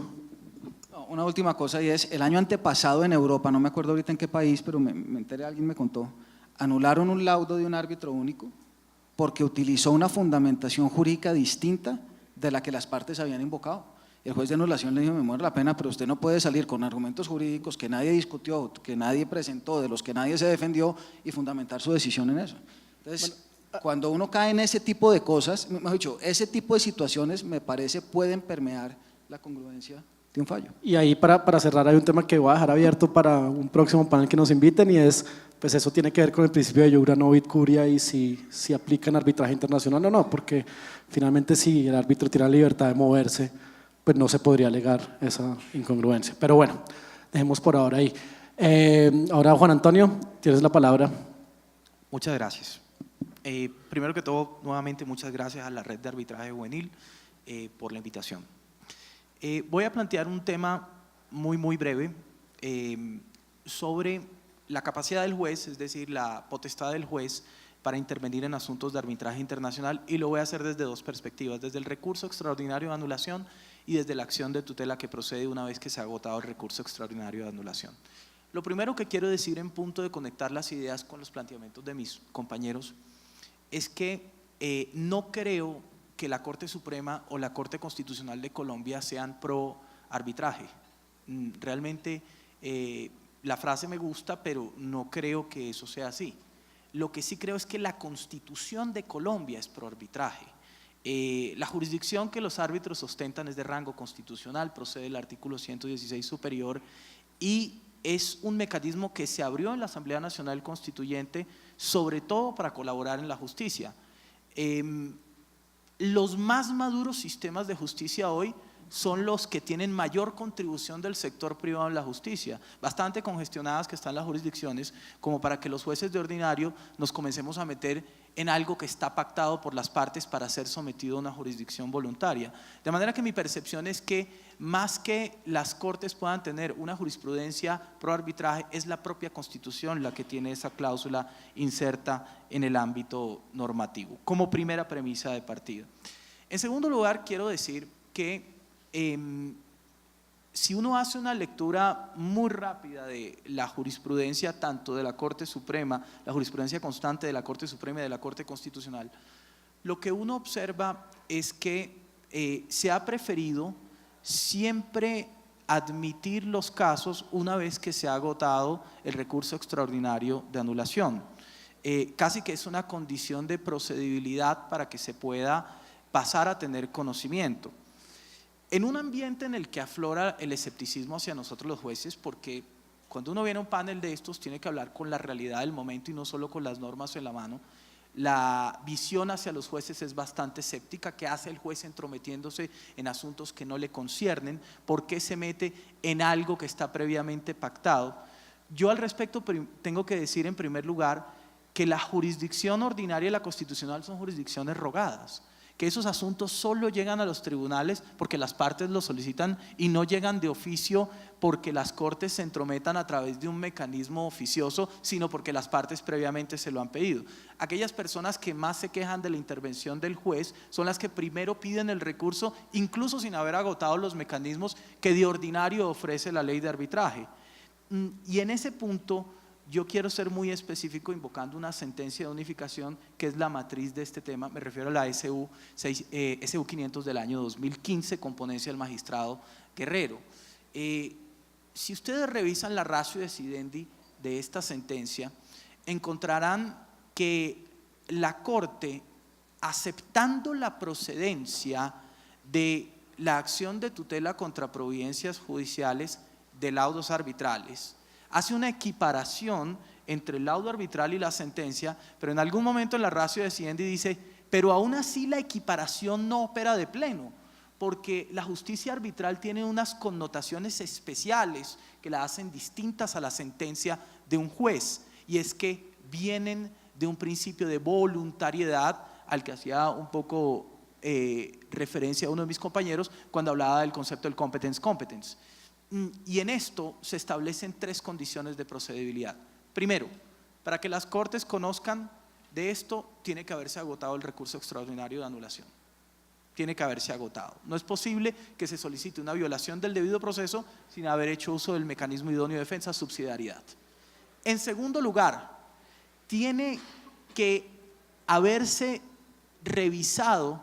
una última cosa, y es, el año antepasado en Europa, no me acuerdo ahorita en qué país, pero me enteré, alguien me contó, anularon un laudo de un árbitro único porque utilizó una fundamentación jurídica distinta de la que las partes habían invocado. El juez de anulación le dijo, me muero la pena, pero usted no puede salir con argumentos jurídicos que nadie discutió, que nadie presentó, de los que nadie se defendió y fundamentar su decisión en eso. Entonces, cuando uno cae en ese tipo de cosas, mejor dicho, ese tipo de situaciones me parece pueden permear la congruencia de un fallo. Y ahí para cerrar hay un tema que voy a dejar abierto para un próximo panel que nos inviten y es, pues eso tiene que ver con el principio de Iura Novit Curia y si aplica en arbitraje internacional o no, porque finalmente si el árbitro tiene la libertad de moverse, pues no se podría alegar esa incongruencia. Pero bueno, dejemos por ahora ahí. Ahora Juan Antonio, tienes la palabra. Muchas gracias. Primero que todo, nuevamente muchas gracias a la Red de Arbitraje Juvenil por la invitación. Voy a plantear un tema muy breve sobre la capacidad del juez, es decir, la potestad del juez para intervenir en asuntos de arbitraje internacional, y lo voy a hacer desde dos perspectivas, desde el recurso extraordinario de anulación y desde la acción de tutela que procede una vez que se ha agotado el recurso extraordinario de anulación. Lo primero que quiero decir en punto de conectar las ideas con los planteamientos de mis compañeros es que no creo que la Corte Suprema o la Corte Constitucional de Colombia sean pro arbitraje. Realmente la frase me gusta, pero no creo que eso sea así. Lo que sí creo es que la Constitución de Colombia es pro arbitraje. La jurisdicción que los árbitros ostentan es de rango constitucional, procede del artículo 116 superior y es un mecanismo que se abrió en la Asamblea Nacional Constituyente, sobre todo para colaborar en la justicia. Los más maduros sistemas de justicia hoy son los que tienen mayor contribución del sector privado en la justicia, bastante congestionadas que están las jurisdicciones, como para que los jueces de ordinario nos comencemos a meter en algo que está pactado por las partes para ser sometido a una jurisdicción voluntaria. De manera que mi percepción es que más que las cortes puedan tener una jurisprudencia pro arbitraje, es la propia Constitución la que tiene esa cláusula inserta en el ámbito normativo, como primera premisa de partida. En segundo lugar, quiero decir que si uno hace una lectura muy rápida de la jurisprudencia, tanto de la Corte Suprema, la jurisprudencia constante de la Corte Suprema y de la Corte Constitucional, lo que uno observa es que se ha preferido siempre admitir los casos una vez que se ha agotado el recurso extraordinario de anulación. Casi que es una condición de procedibilidad para que se pueda pasar a tener conocimiento. En un ambiente en el que aflora el escepticismo hacia nosotros los jueces, porque cuando uno viene a un panel de estos tiene que hablar con la realidad del momento y no solo con las normas en la mano, la visión hacia los jueces es bastante escéptica. ¿Qué hace el juez entrometiéndose en asuntos que no le conciernen? ¿Por qué se mete en algo que está previamente pactado? Yo al respecto tengo que decir en primer lugar que la jurisdicción ordinaria y la constitucional son jurisdicciones rogadas, que esos asuntos solo llegan a los tribunales porque las partes lo solicitan y no llegan de oficio porque las cortes se entrometan a través de un mecanismo oficioso, sino porque las partes previamente se lo han pedido. Aquellas personas que más se quejan de la intervención del juez son las que primero piden el recurso, incluso sin haber agotado los mecanismos que de ordinario ofrece la ley de arbitraje. Y en ese punto yo quiero ser muy específico invocando una sentencia de unificación que es la matriz de este tema. Me refiero a la SU 500 del año 2015 con ponencia del magistrado Guerrero. Si ustedes revisan la ratio decidendi de esta sentencia, encontrarán que la Corte, aceptando la procedencia de la acción de tutela contra providencias judiciales de laudos arbitrales, hace una equiparación entre el laudo arbitral y la sentencia, pero en algún momento en la ratio decidendi dice, pero aún así la equiparación no opera de pleno, porque la justicia arbitral tiene unas connotaciones especiales que la hacen distintas a la sentencia de un juez, y es que vienen de un principio de voluntariedad al que hacía un poco referencia uno de mis compañeros cuando hablaba del concepto del competence. Y en esto se establecen tres condiciones de procedibilidad. Primero, para que las cortes conozcan de esto, tiene que haberse agotado el recurso extraordinario de anulación. tiene que haberse agotado. No es posible que se solicite una violación del debido proceso sin haber hecho uso del mecanismo idóneo de defensa, subsidiariedad. En segundo lugar, tiene que haberse revisado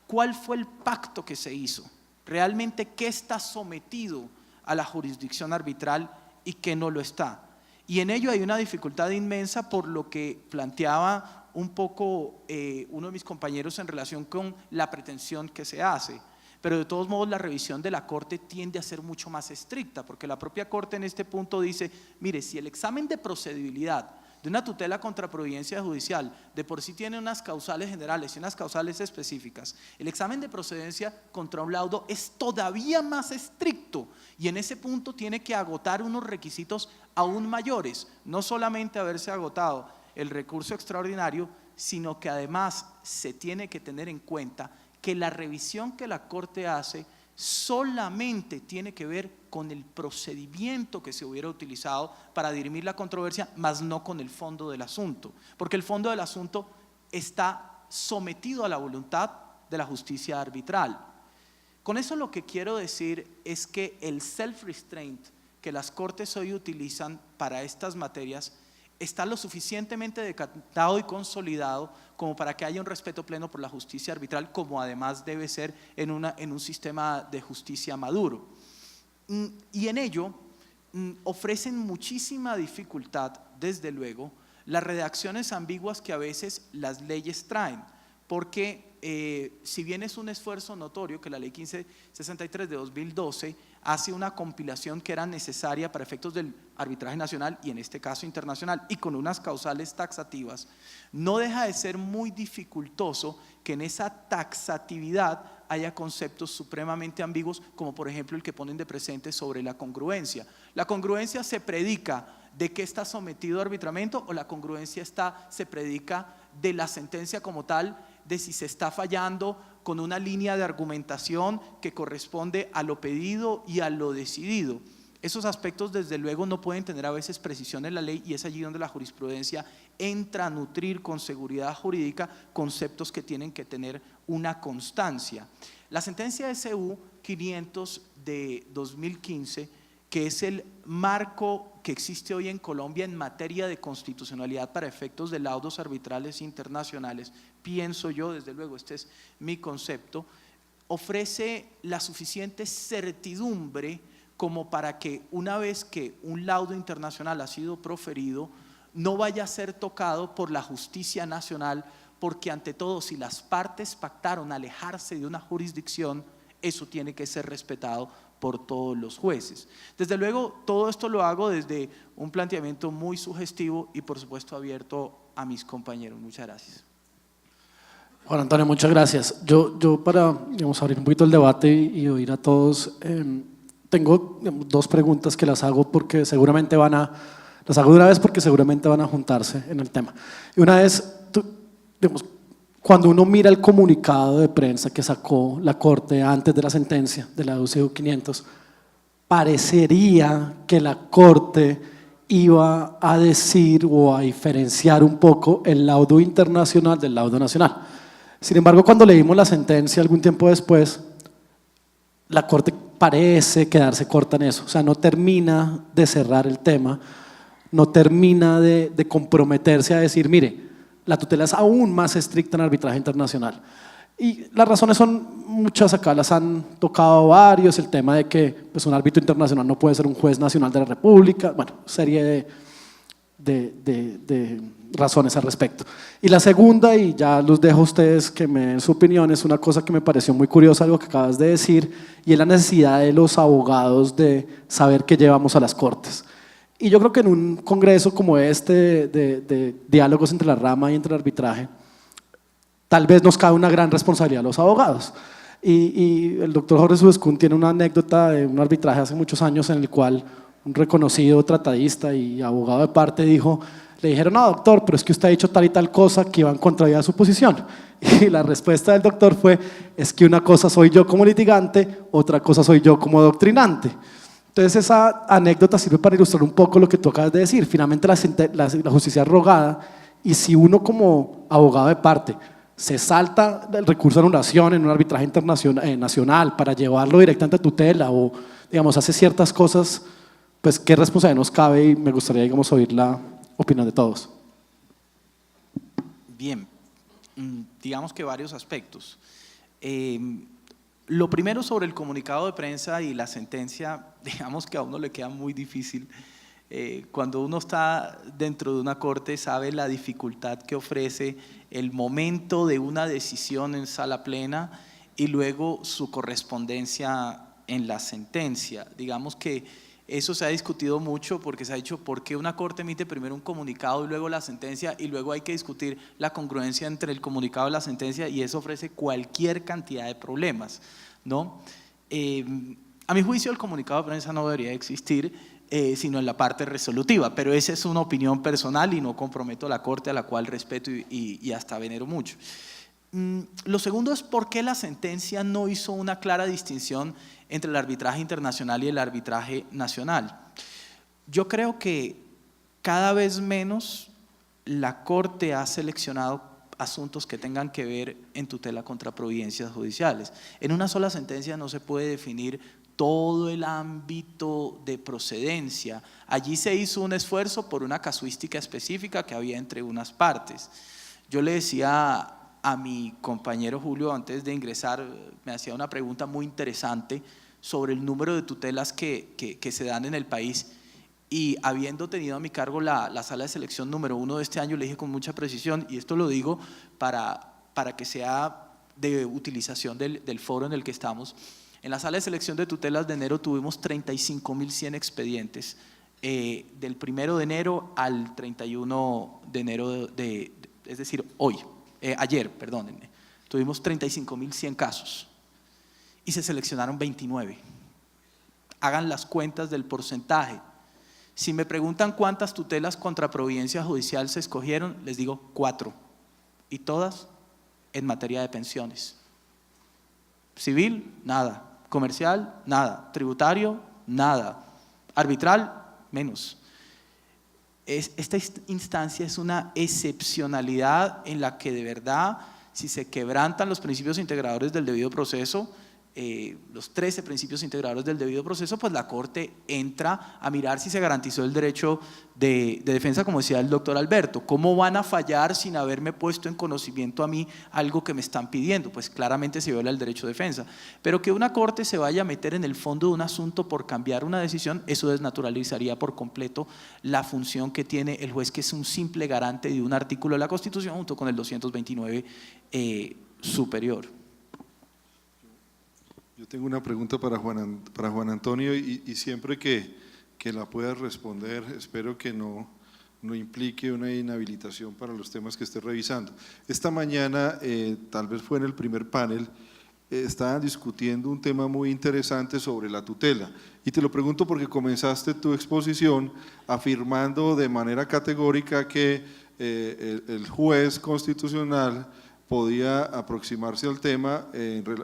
cuál fue el pacto que se hizo, realmente qué está sometido a la jurisdicción arbitral y qué no lo está. Y en ello hay una dificultad inmensa por lo que planteaba un poco uno de mis compañeros en relación con la pretensión que se hace. Pero de todos modos la revisión de la Corte tiende a ser mucho más estricta, porque la propia Corte en este punto dice, mire, si el examen de procedibilidad de una tutela contra providencia judicial de por sí tiene unas causales generales y unas causales específicas, el examen de procedencia contra un laudo es todavía más estricto y en ese punto tiene que agotar unos requisitos aún mayores, no solamente haberse agotado el recurso extraordinario, sino que además se tiene que tener en cuenta que la revisión que la Corte hace solamente tiene que ver con el procedimiento que se hubiera utilizado para dirimir la controversia, más no con el fondo del asunto, porque el fondo del asunto está sometido a la voluntad de la justicia arbitral. Con eso lo que quiero decir es que el self-restraint que las Cortes hoy utilizan para estas materias está lo suficientemente decantado y consolidado como para que haya un respeto pleno por la justicia arbitral, como además debe ser en un sistema de justicia maduro. Y en ello ofrecen muchísima dificultad, desde luego, las redacciones ambiguas que a veces las leyes traen, porque si bien es un esfuerzo notorio que la ley 1563 de 2012 hace una compilación que era necesaria para efectos del arbitraje nacional y en este caso internacional y con unas causales taxativas, no deja de ser muy dificultoso que en esa taxatividad haya conceptos supremamente ambiguos, como por ejemplo el que ponen de presente sobre la congruencia. La congruencia se predica de qué está sometido a arbitramiento o la congruencia se predica de la sentencia como tal, de si se está fallando con una línea de argumentación que corresponde a lo pedido y a lo decidido. Esos aspectos desde luego no pueden tener a veces precisión en la ley y es allí donde la jurisprudencia entra a nutrir con seguridad jurídica conceptos que tienen que tener una constancia. La sentencia SU 500 de 2015, que es el marco que existe hoy en Colombia en materia de constitucionalidad para efectos de laudos arbitrales internacionales, pienso yo, desde luego este es mi concepto, ofrece la suficiente certidumbre como para que una vez que un laudo internacional ha sido proferido, no vaya a ser tocado por la justicia nacional, porque ante todo si las partes pactaron alejarse de una jurisdicción, eso tiene que ser respetado por todos los jueces. Desde luego, todo esto lo hago desde un planteamiento muy sugestivo y por supuesto abierto a mis compañeros. Muchas gracias. Juan Antonio, muchas gracias. Yo para abrir un poquito el debate y oír a todos, tengo dos preguntas que las hago porque seguramente las hago de una vez porque seguramente van a juntarse en el tema. Y una es, cuando uno mira el comunicado de prensa que sacó la Corte antes de la sentencia de la UCU 500, parecería que la Corte iba a decir o a diferenciar un poco el laudo internacional del laudo nacional. Sin embargo, cuando leímos la sentencia algún tiempo después, la Corte parece quedarse corta en eso, o sea, no termina de cerrar el tema, no termina de comprometerse a decir, mire, la tutela es aún más estricta en arbitraje internacional. Y las razones son muchas, acá las han tocado varios, el tema de que pues, un árbitro internacional no puede ser un juez nacional de la República, bueno, serie de razones al respecto. Y la segunda, y ya los dejo a ustedes que me den su opinión, es una cosa que me pareció muy curiosa, algo que acabas de decir, y es la necesidad de los abogados de saber qué llevamos a las cortes. Y yo creo que en un congreso como este de diálogos entre la rama y entre el arbitraje, tal vez nos cabe una gran responsabilidad a los abogados. Y el doctor Jorge Subescún tiene una anécdota de un arbitraje hace muchos años en el cual un reconocido tratadista y abogado de parte le dijeron, no doctor, pero es que usted ha dicho tal y tal cosa que iba en contravía de su posición. Y la respuesta del doctor fue, es que una cosa soy yo como litigante, otra cosa soy yo como doctrinante. Entonces esa anécdota sirve para ilustrar un poco lo que tú acabas de decir. Finalmente la justicia es rogada y si uno como abogado de parte se salta el recurso de anulación en un arbitraje internacional, nacional para llevarlo directamente a tutela o, digamos, hace ciertas cosas, pues, ¿qué responsabilidad nos cabe? Y me gustaría, digamos, oír la opinión de todos. Bien, digamos que varios aspectos. Lo primero sobre el comunicado de prensa y la sentencia, digamos que a uno le queda muy difícil. Cuando uno está dentro de una corte sabe la dificultad que ofrece el momento de una decisión en sala plena y luego su correspondencia en la sentencia. Digamos que eso se ha discutido mucho porque se ha dicho por qué una corte emite primero un comunicado y luego la sentencia y luego hay que discutir la congruencia entre el comunicado y la sentencia y eso ofrece cualquier cantidad de problemas, ¿no? A mi juicio el comunicado de prensa no debería existir sino en la parte resolutiva, pero esa es una opinión personal y no comprometo a la corte a la cual respeto y hasta venero mucho. Lo segundo es por qué la sentencia no hizo una clara distinción entre el arbitraje internacional y el arbitraje nacional. Yo creo que cada vez menos la Corte ha seleccionado asuntos que tengan que ver en tutela contra providencias judiciales. En una sola sentencia no se puede definir todo el ámbito de procedencia. Allí se hizo un esfuerzo por una casuística específica que había entre unas partes. Yo le decía a mi compañero Julio antes de ingresar, me hacía una pregunta muy interesante sobre el número de tutelas que se dan en el país y habiendo tenido a mi cargo la sala de selección número 1 de este año, le dije con mucha precisión, y esto lo digo para que sea de utilización del foro en el que estamos. En la sala de selección de tutelas de enero tuvimos 35.100 expedientes, del 1 de enero al 31 de enero, es decir, ayer, perdónenme, tuvimos 35.100 casos y se seleccionaron 29. Hagan las cuentas del porcentaje. Si me preguntan cuántas tutelas contra providencia judicial se escogieron, les digo 4, y todas en materia de pensiones. Civil, nada. Comercial, nada. Tributario, nada. Arbitral, menos. Esta instancia es una excepcionalidad en la que de verdad, si se quebrantan los principios integradores del debido proceso, los 13 principios integradores del debido proceso, pues la Corte entra a mirar si se garantizó el derecho de defensa, como decía el doctor Alberto. ¿Cómo van a fallar sin haberme puesto en conocimiento a mí algo que me están pidiendo? Pues claramente se viola el derecho de defensa. Pero que una Corte se vaya a meter en el fondo de un asunto por cambiar una decisión, eso desnaturalizaría por completo la función que tiene el juez, que es un simple garante de un artículo de la Constitución junto con el 229 superior. Yo tengo una pregunta para Juan Antonio y siempre que la pueda responder, espero que no implique una inhabilitación para los temas que esté revisando. Esta mañana, tal vez fue en el primer panel, estaban discutiendo un tema muy interesante sobre la tutela. Y te lo pregunto porque comenzaste tu exposición afirmando de manera categórica que el juez constitucional podía aproximarse al tema,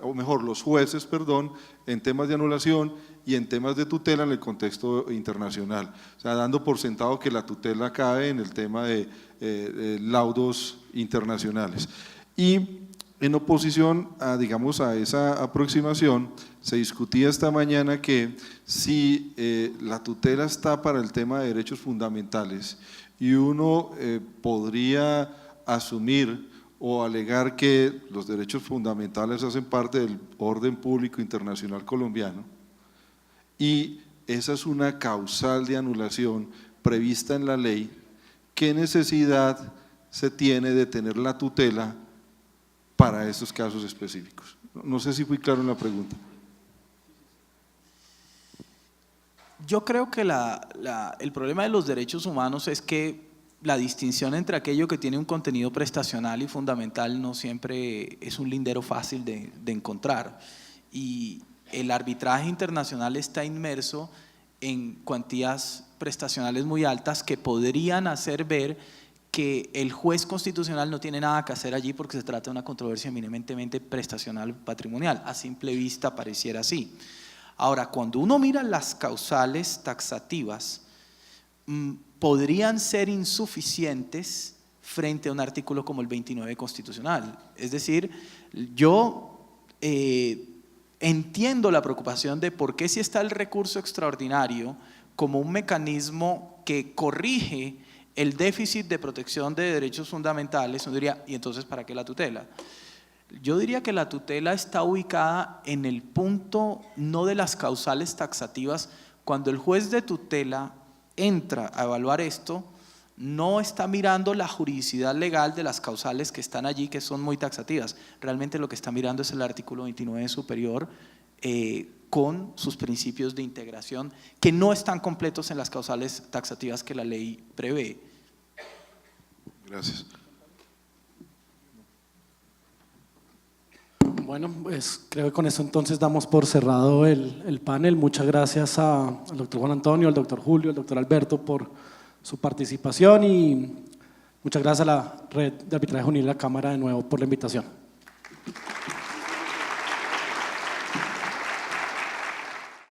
o mejor, los jueces, perdón, en temas de anulación y en temas de tutela en el contexto internacional. O sea, dando por sentado que la tutela cae en el tema de laudos internacionales. Y en oposición digamos, a esa aproximación, se discutía esta mañana que si la tutela está para el tema de derechos fundamentales y uno podría asumir o alegar que los derechos fundamentales hacen parte del orden público internacional colombiano y esa es una causal de anulación prevista en la ley, ¿qué necesidad se tiene de tener la tutela para estos casos específicos? No sé si fui claro en la pregunta. Yo creo que el problema de los derechos humanos es que la distinción entre aquello que tiene un contenido prestacional y fundamental no siempre es un lindero fácil de encontrar y el arbitraje internacional está inmerso en cuantías prestacionales muy altas que podrían hacer ver que el juez constitucional no tiene nada que hacer allí porque se trata de una controversia eminentemente prestacional patrimonial, a simple vista pareciera así. Ahora, cuando uno mira las causales taxativas, podrían ser insuficientes frente a un artículo como el 29 constitucional. Es decir, yo entiendo la preocupación de por qué si está el recurso extraordinario como un mecanismo que corrige el déficit de protección de derechos fundamentales, uno diría, ¿y entonces para qué la tutela? Yo diría que la tutela está ubicada en el punto no de las causales taxativas. Cuando el juez de tutela entra a evaluar esto, no está mirando la juridicidad legal de las causales que están allí, que son muy taxativas. Realmente lo que está mirando es el artículo 29 superior, con sus principios de integración, que no están completos en las causales taxativas que la ley prevé. Gracias. Bueno, pues creo que con eso entonces damos por cerrado el panel. Muchas gracias al doctor Juan Antonio, al doctor Julio, al doctor Alberto por su participación y muchas gracias a la Red de Arbitraje Juvenil y la Cámara de nuevo por la invitación.